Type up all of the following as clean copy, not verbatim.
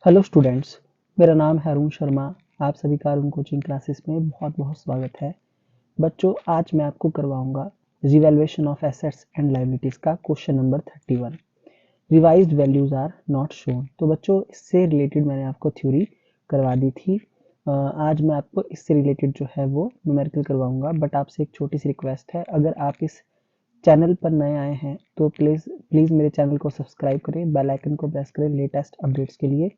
Hello students, मेरा नाम है अरुण शर्मा। आप सभी का अरुण कोचिंग क्लासेस में बहुत बहुत स्वागत है। बच्चों, आज मैं आपको करवाऊंगा revaluation of assets and liabilities का question number 31। Revised values are not shown. तो बच्चों, इससे रिलेटेड मैंने आपको थ्योरी करवा दी थी। आज मैं आपको इससे रिलेटेड जो है वो न्यूमेरिकल करवाऊंगा। बट आपसे एक छोटी सी रिक्वेस्ट है, अगर आप इस चैनल पर नए आए हैं तो प्लीज़ प्लीज़ मेरे चैनल को सब्सक्राइब करें, बेल आइकन को प्रेस करें लेटेस्ट अपडेट्स के लिए,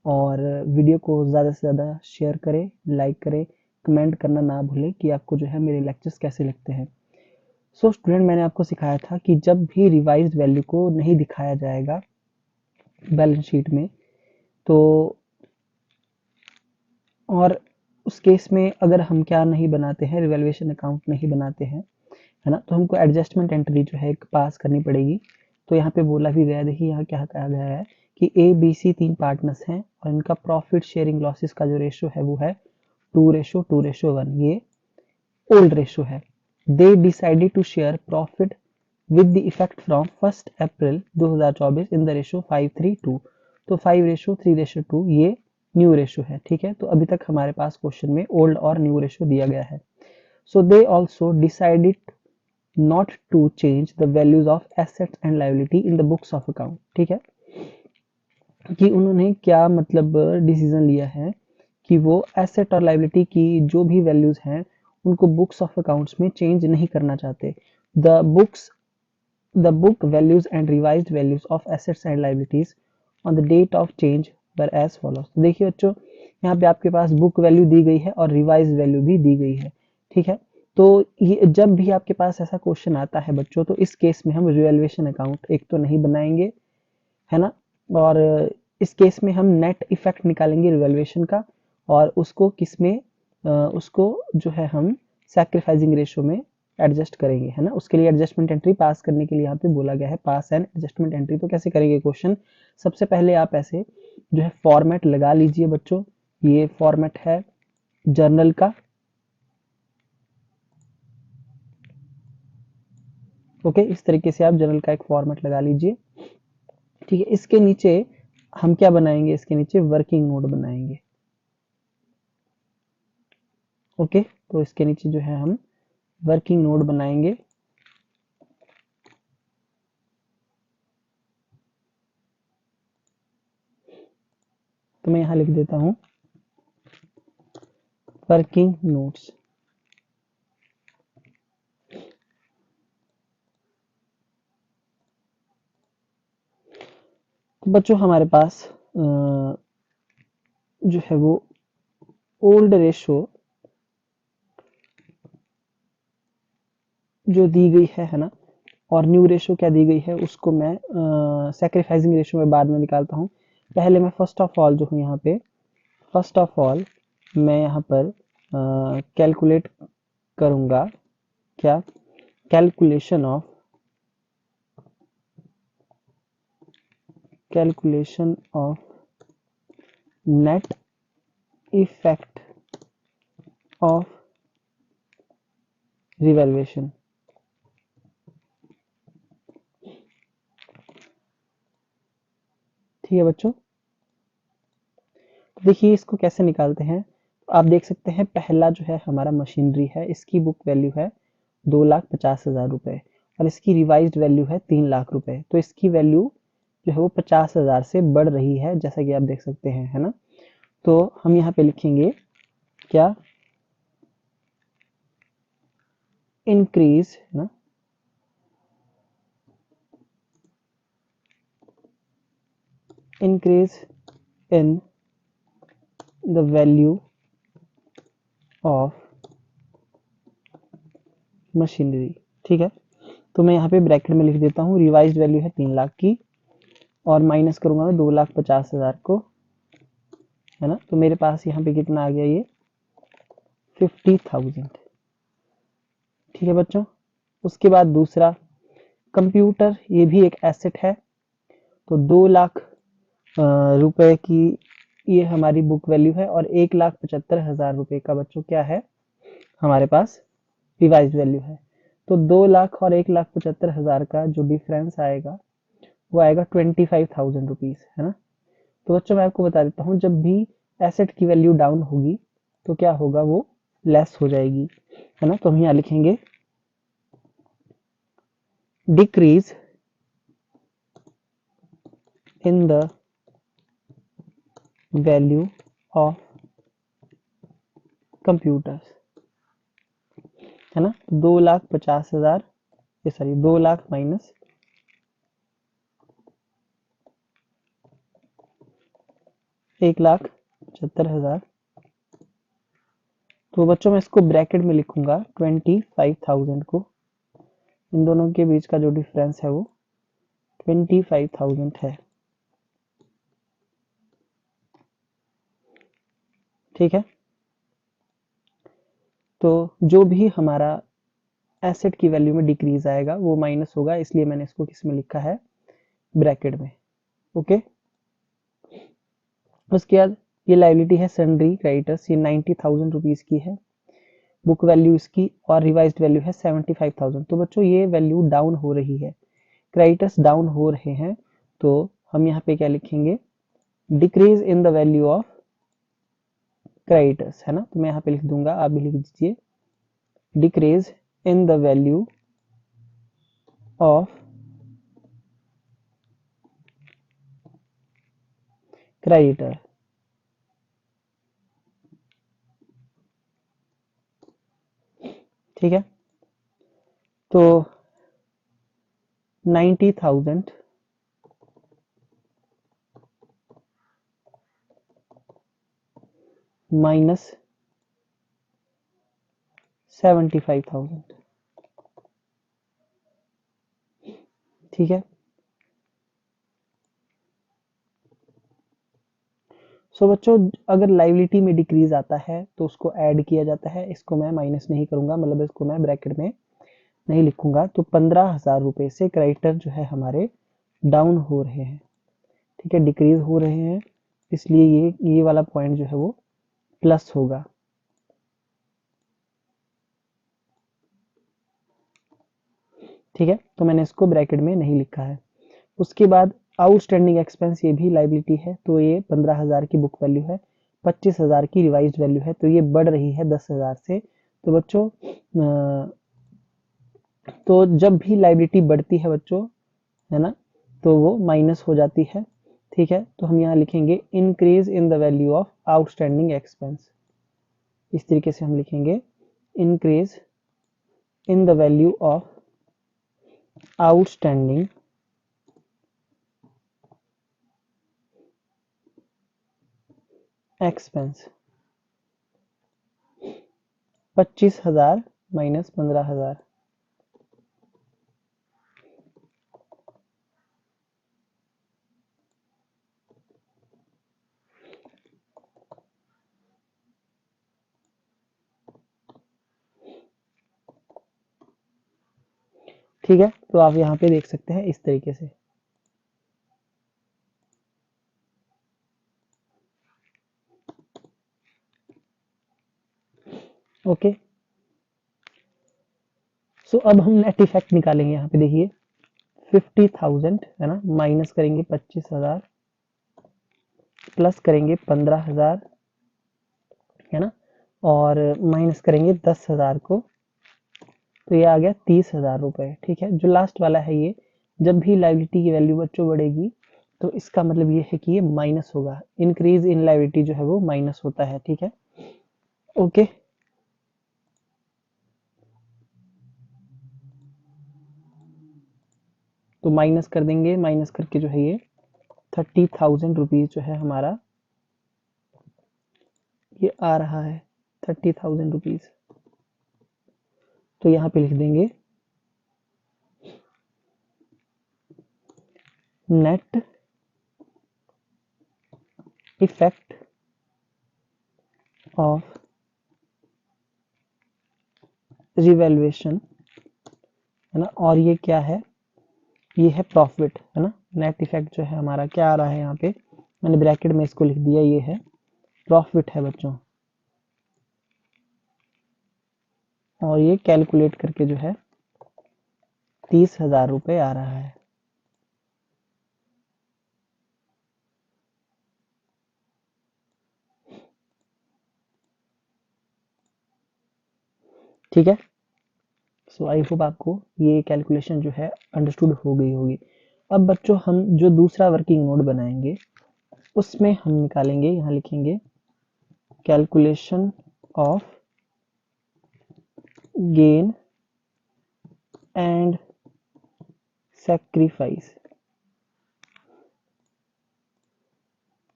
और वीडियो को ज़्यादा से ज़्यादा शेयर करें, लाइक करें, कमेंट करना ना भूलें कि आपको जो है मेरे लेक्चर्स कैसे लगते हैं। सो स्टूडेंट, मैंने आपको सिखाया था कि जब भी रिवाइज्ड वैल्यू को नहीं दिखाया जाएगा बैलेंस शीट में, तो और उस केस में अगर हम क्या नहीं बनाते हैं, रिवैल्यूएशन अकाउंट नहीं बनाते हैं, है ना, तो हमको एडजस्टमेंट एंट्री जो है पास करनी पड़ेगी। तो यहाँ पे बोला भी गया, देखिए यहाँ क्या कहा गया है कि ए बी सी 3 पार्टनर्स हैं और इनका प्रॉफिट शेयरिंग लॉसेस का जो रेशो है वो है 2:2:1। ये ओल्ड रेशो है। They decided to share profit with the effect from 1 April 2024 in the ratio 5:3:2। तो 5:3:2 ये न्यू रेशो है। ठीक है, तो अभी तक हमारे पास क्वेश्चन में ओल्ड और न्यू रेशो दिया गया है। So they also decided not to change the values of assets and liability in the books of account। ठीक है, कि उन्होंने क्या मतलब डिसीजन लिया है कि वो एसेट और लाइबिलिटी की जो भी वैल्यूज हैं उनको बुक्स ऑफ अकाउंट्स में चेंज नहीं करना चाहते। The book values and revised values of assets and liabilities on the date of change were as follows. तो देखिए बच्चों, यहाँ पे आपके पास बुक वैल्यू दी गई है और रिवाइज वैल्यू भी दी गई है। ठीक है, तो ये जब भी आपके पास ऐसा क्वेश्चन आता है बच्चों, तो इस केस में हम रिवैल्यूएशन अकाउंट एक तो नहीं बनाएंगे, है ना, और इस केस में हम नेट इफेक्ट निकालेंगे रिवैल्यूएशन का, और उसको किस में उसको जो है हम सैक्रिफाइसिंग रेशो में एडजस्ट करेंगे, है ना। उसके लिए एडजस्टमेंट एंट्री पास करने के लिए यहाँ पे बोला गया है पास एंड एडजस्टमेंट एंट्री। तो कैसे करेंगे क्वेश्चन, सबसे पहले आप ऐसे जो है फॉर्मेट लगा लीजिए बच्चों। ये फॉर्मेट है जर्नल का। ओके, इस तरीके से आप जर्नल का एक फॉर्मेट लगा लीजिए। ठीक है, इसके नीचे हम क्या बनाएंगे, इसके नीचे वर्किंग नोट बनाएंगे। ओके, तो इसके नीचे जो है हम वर्किंग नोट बनाएंगे। तो मैं यहां लिख देता हूं वर्किंग नोट्स। तो बच्चों, हमारे पास जो है वो ओल्ड रेशो जो दी गई है ना, और न्यू रेशो क्या दी गई है उसको मैं सैक्रिफाइसिंग रेशो में बाद में निकालता हूँ। पहले मैं फर्स्ट ऑफ ऑल जो हूँ यहाँ पे, फर्स्ट ऑफ ऑल मैं यहाँ पर कैलकुलेट करूंगा क्या, calculation of net effect of revaluation. ठीक है बच्चों, देखिए इसको कैसे निकालते हैं। आप देख सकते हैं पहला जो है हमारा मशीनरी है, इसकी बुक वैल्यू है 2,50,000 रुपए और इसकी रिवाइज्ड वैल्यू है 3,00,000 रुपए। तो इसकी वैल्यू जो है वो 50,000 से बढ़ रही है, जैसा कि आप देख सकते हैं, है ना। तो हम यहाँ पे लिखेंगे क्या, इंक्रीज, है ना, increase in the value of machinery. ठीक है, तो मैं यहाँ पे ब्रैकेट में लिख देता हूँ रिवाइज्ड वैल्यू है 3,00,000 की, और माइनस करूंगा मैं 2,50,000 को, है ना। तो मेरे पास यहाँ पे कितना आ गया, ये 50,000। ठीक है बच्चों, उसके बाद दूसरा कंप्यूटर, ये भी एक एसेट है। तो 2,00,000 रुपए की ये हमारी बुक वैल्यू है, और 1,75,000 रुपए का बच्चों क्या है हमारे पास रिवाइज वैल्यू है। तो 2,00,000 और 1,75,000 का जो डिफरेंस आएगा वो आएगा 25,000 रुपीज, है ना। तो बच्चों मैं आपको बता देता हूँ, जब भी एसेट की वैल्यू डाउन होगी तो क्या होगा, वो लेस हो जाएगी, है ना। तो हम यहाँ लिखेंगे decrease in the value of computers, है ना। 2,50,000, ये सॉरी 2 लाख माइनस 1,75,000। तो बच्चों मैं इसको ब्रैकेट में लिखूंगा 25,000 को, इन दोनों के बीच का जो डिफरेंस है वो 25,000 है, ठीक है। तो जो भी हमारा एसेट की वैल्यू में डिक्रीज आएगा वो माइनस होगा, इसलिए मैंने इसको किस में लिखा है, ब्रैकेट में। ओके, उसके बाद ये लाइबिलिटी है सन्ड्री क्रेडिटर्स, ये 90,000 रुपीज की है। बुक वैल्यू इसकी और रिवाइज्ड वैल्यू है 75,000। तो बच्चों ये वैल्यू डाउन हो रही है, क्रेडिटर्स डाउन हो रहे हैं, तो हम यहाँ पे क्या लिखेंगे, decrease in the value of creditors, है ना। तो मैं यहाँ पे लिख दूंगा, आप भी लिख दीजिए, decrease in the value of creditor, ठीक है। तो 90,000 माइनस 75,000, ठीक है। सो बच्चों अगर लाइबिलिटी में डिक्रीज आता है तो उसको ऐड किया जाता है, इसको मैं माइनस नहीं करूंगा, मतलब इसको मैं ब्रैकेट में नहीं लिखूंगा। तो 15,000 रुपए से क्रेडिटर जो है हमारे डाउन हो रहे हैं, ठीक है, डिक्रीज हो रहे हैं, इसलिए ये वाला पॉइंट जो है वो प्लस होगा, ठीक है। तो मैंने इसको ब्रैकेट में नहीं लिखा है। उसके बाद आउटस्टैंडिंग एक्सपेंस, ये भी लाइबिलिटी है, तो ये 15,000 की बुक वैल्यू है, 25,000 की रिवाइज्ड वैल्यू है, तो ये बढ़ रही है 10,000 से। तो बच्चों तो जब भी लाइबिलिटी बढ़ती है बच्चों, है ना, तो वो माइनस हो जाती है, ठीक है। तो हम यहाँ लिखेंगे increase in the value of outstanding expense, इस तरीके से हम लिखेंगे, increase in the value of outstanding expense, 25,000 minus 15,000, ठीक है। तो आप यहाँ पे देख सकते हैं इस तरीके से। ओके, सो अब हम नेट इफेक्ट निकालेंगे। यहाँ पे देखिए 50,000, है ना, माइनस करेंगे 25,000, प्लस करेंगे 15,000, है ना, और माइनस करेंगे 10,000 को, तो ये आ गया 30,000 रुपए, ठीक है। जो लास्ट वाला है ये, जब भी लाइबिलिटी की वैल्यू बच्चों बढ़ेगी तो इसका मतलब ये है कि ये माइनस होगा, इंक्रीज इन लाइबिलिटी जो है वो माइनस होता है, ठीक है। ओके, तो माइनस कर देंगे, माइनस करके जो है ये 30,000 रुपीज जो है हमारा ये आ रहा है, 30,000 रुपीज। तो यहाँ पे लिख देंगे नेट इफेक्ट ऑफ रिवैल्यूएशन, है ना, और ये क्या है, ये है प्रॉफिट, है ना। नेट इफेक्ट जो है हमारा क्या आ रहा है, यहाँ पे मैंने ब्रैकेट में इसको लिख दिया, ये है प्रॉफिट है बच्चों, और ये कैलकुलेट करके जो है 30,000 रुपए आ रहा है। ठीक है। सो आई होप आपको ये कैलकुलेशन जो है अंडरस्टूड हो गई होगी। अब बच्चों हम जो दूसरा वर्किंग नोट बनाएंगे उसमें हम निकालेंगे, यहाँ लिखेंगे calculation of gain and sacrifice.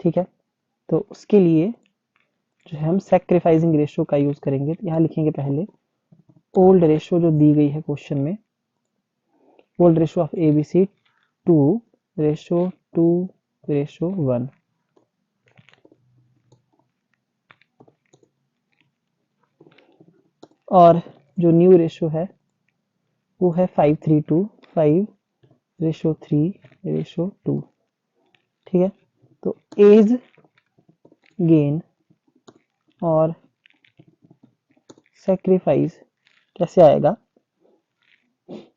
ठीक है, तो उसके लिए जो है हम सैक्रिफाइसिंग रेशियो का यूज करेंगे। तो यहाँ लिखेंगे पहले ओल्ड रेशियो जो दी गई है क्वेश्चन में, ओल्ड रेशियो ऑफ एबीसी 2:1। और जो न्यू रेशियो है वो है 5:3:2, 5:3:2। ठीक है, तो एज गेन और सैक्रिफाइस कैसे आएगा?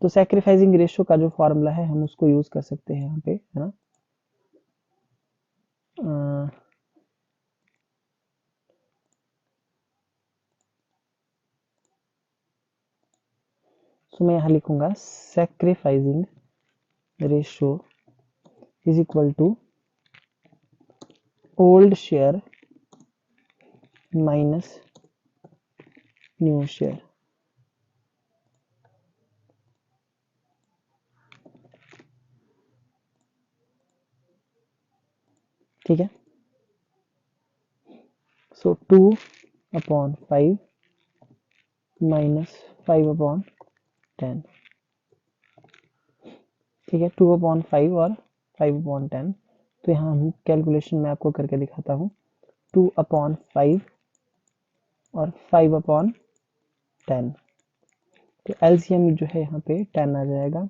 तो सैक्रिफाइसिंग रेशियो का जो फॉर्मूला है हम उसको यूज कर सकते हैं यहाँ पे, है ना। तो मैं यहाँ लिखूंगा sacrificing ratio is equal to old share minus new share. ठीक है, सो 2/5 माइनस 5/10। ठीक है, 2/5 और 5/10। तो यहाँ हम कैलकुलेशन में आपको करके दिखाता हूँ। 2/5 और 5/10, तो एलसीएम जो है यहाँ पे 10 आ जाएगा।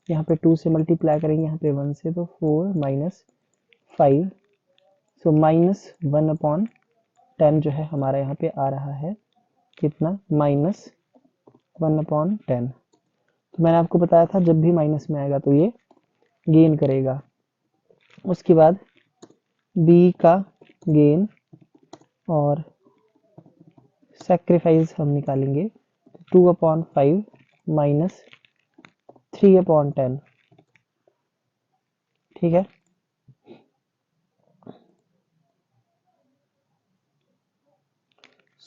यहाँ पे 2 से मल्टीप्लाई करेंगे, यहाँ पे 1 से, तो 4 माइनस 5, सो -1/10 जो है हमारा यहाँ पे आ रहा है कितना, -1/10। तो मैंने आपको बताया था जब भी माइनस में आएगा तो ये गेन करेगा। उसके बाद बी का गेन और सैक्रिफाइस हम निकालेंगे। 2/5 माइनस 3/10। ठीक है,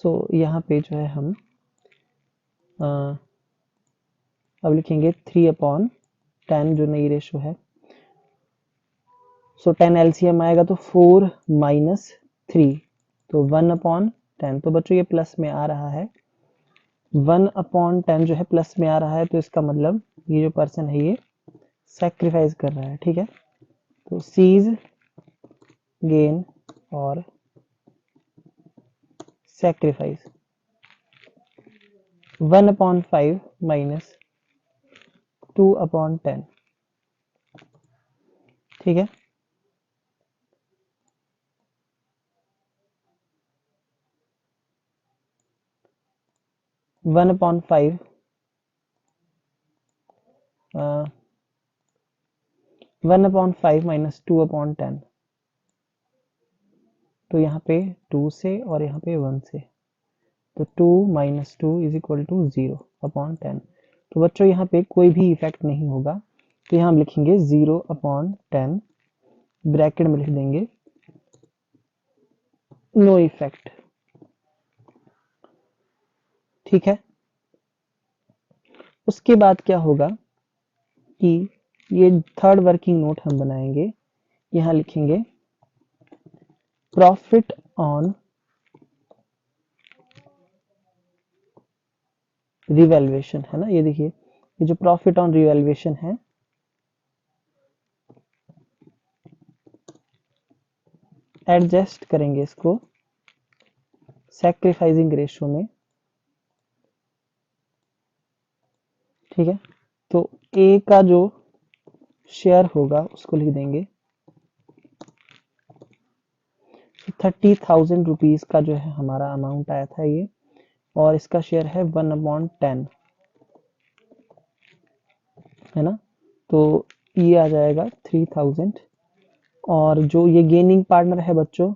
सो यहाँ पे जो है हम अब लिखेंगे 3/10 जो नई रेशो है। सो 10 एलसीएम आएगा तो 4 माइनस 3, तो 1/10। तो बच्चों ये प्लस में आ रहा है, 1/10 जो है प्लस में आ रहा है, तो इसका मतलब ये जो पर्सन है ये सैक्रिफाइस कर रहा है। ठीक है, तो सीज गेन और सैक्रिफाइस 1/5 माइनस 2/10। ठीक है, वन अपॉन फाइव माइनस 2/10। तो यहाँ पे 2 से और यहाँ पे 1 से, तो 2 माइनस 2 इज इक्वल टू 0/10। तो बच्चों यहाँ पे कोई भी इफेक्ट नहीं होगा, तो यहाँ हम लिखेंगे 0/10, ब्रैकेट में लिख देंगे नो इफेक्ट। ठीक है, उसके बाद क्या होगा कि ये थर्ड वर्किंग नोट हम बनाएंगे। यहाँ लिखेंगे प्रॉफिट ऑन रिवैल्यूएशन, है ना। ये देखिए, ये जो प्रॉफिट ऑन रिवैल्यूएशन है, एडजस्ट करेंगे इसको सैक्रिफाइसिंग रेशियो में। ठीक है, तो ए का जो शेयर होगा उसको लिख देंगे 30,000 रुपीज का जो है हमारा अमाउंट आया था ये, और इसका शेयर है 1/10, है ना। तो ये आ जाएगा 3000। और जो ये गेनिंग पार्टनर है बच्चों,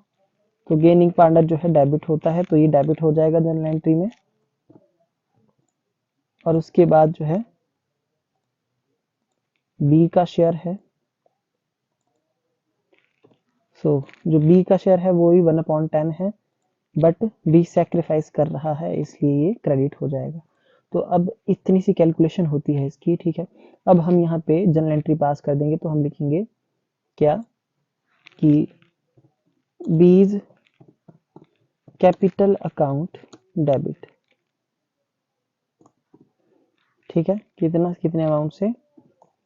तो गेनिंग पार्टनर जो है डेबिट होता है, तो ये डेबिट हो जाएगा जनरल एंट्री में। और उसके बाद जो है बी का शेयर है। सो जो बी का शेयर है वो भी 1/10 है, बट बी सैक्रिफाइस कर रहा है इसलिए ये क्रेडिट हो जाएगा। तो अब इतनी सी कैलकुलेशन होती है इसकी, ठीक है। अब हम यहाँ पे जर्नल एंट्री पास कर देंगे, तो हम लिखेंगे क्या कि बीज कैपिटल अकाउंट डेबिट, ठीक है। कितने अमाउंट से,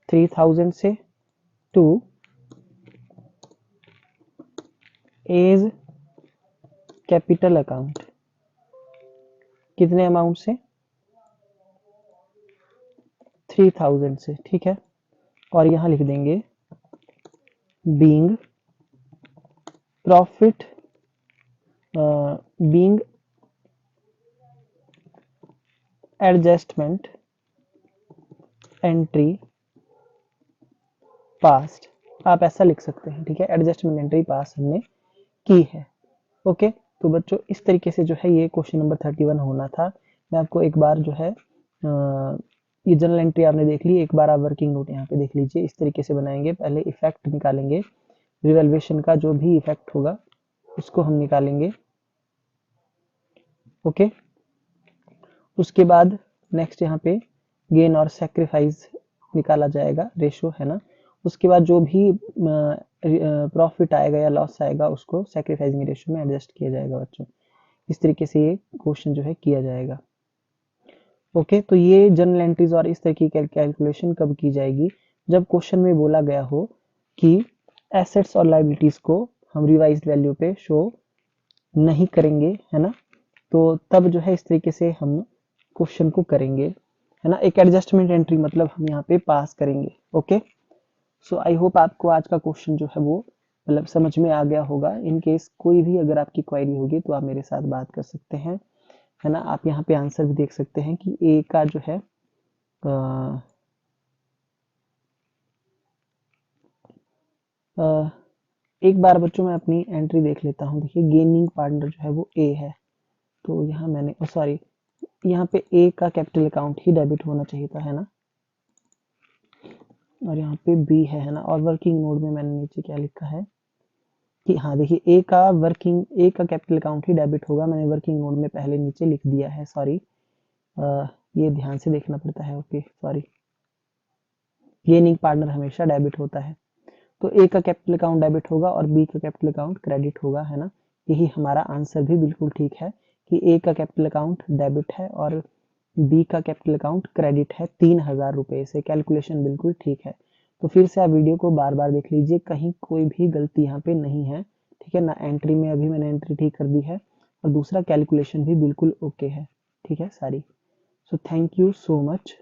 3000 से, टू एज कैपिटल अकाउंट, कितने अमाउंट से, 3000 से, ठीक है। और यहां लिख देंगे being profit, being adjustment entry past, आप ऐसा लिख सकते हैं, ठीक है। एडजस्टमेंट एंट्री पास हमने की है। ओके, तो बच्चों इस तरीके से जो है ये क्वेश्चन नंबर 31 होना था। मैं आपको एक बार जो है ये जनरल एंट्री आपने देख ली, एक बार आप वर्किंग नोट यहाँ पे देख लीजिए। इस तरीके से बनाएंगे, पहले इफेक्ट निकालेंगे, रिवैल्यूएशन का जो भी इफेक्ट होगा उसको हम निकालेंगे। ओके, उसके बाद नेक्स्ट यहाँ पे गेन और सैक्रिफाइस निकाला जाएगा, रेशो है ना। उसके बाद जो भी प्रॉफिट आएगा या लॉस आएगा उसको सैक्रिफाइसिंग रेशो में एडजस्ट किया जाएगा बच्चों। इस तरीके से ये क्वेश्चन जो है किया जाएगा। ओके, तो ये जनरल एंट्रीज और इस तरह की कैलकुलेशन कब की जाएगी, जब क्वेश्चन में बोला गया हो कि एसेट्स और लायबिलिटीज को हम रिवाइज्ड वैल्यू पे शो नहीं करेंगे, है ना। तो तब जो है इस तरीके से हम क्वेश्चन को करेंगे, है ना। एक एडजस्टमेंट एंट्री मतलब हम यहाँ पे पास करेंगे। ओके, सो आई होप आपको आज का क्वेश्चन जो है वो मतलब समझ में आ गया होगा। इन केस कोई भी अगर आपकी क्वेरी होगी तो आप मेरे साथ बात कर सकते हैं, है ना। आप यहाँ पे आंसर भी देख सकते हैं कि ए का जो है एक बार बच्चों मैं अपनी एंट्री देख लेता हूँ। देखिए गेनिंग पार्टनर जो है वो ए है, तो यहाँ मैंने सॉरी यहाँ पे ए का कैपिटल अकाउंट ही डेबिट होना चाहिए था, है ना। और यहाँ पे बी है ना। और वर्किंग नोट में मैंने नीचे क्या लिखा है कि हाँ देखिए ए का कैपिटल अकाउंट ही डेबिट होगा। मैंने वर्किंग नोट में पहले नीचे लिख दिया है, सॉरी ये ध्यान से देखना पड़ता है। ओके सॉरी, गेनिंग पार्टनर हमेशा डेबिट होता है। तो ए का कैपिटल अकाउंट डेबिट होगा और बी का कैपिटल अकाउंट क्रेडिट होगा, है ना। यही हमारा आंसर भी बिल्कुल ठीक है कि ए का कैपिटल अकाउंट डेबिट है और बी का कैपिटल अकाउंट क्रेडिट है 3000 रुपए से। कैलकुलेशन बिल्कुल ठीक है। तो फिर से आप वीडियो को बार बार देख लीजिए, कहीं कोई भी गलती यहाँ पे नहीं है, ठीक है ना। एंट्री में अभी मैंने एंट्री ठीक कर दी है और दूसरा कैलकुलेशन भी बिल्कुल ओके है, ठीक है सारी। So thank you so much.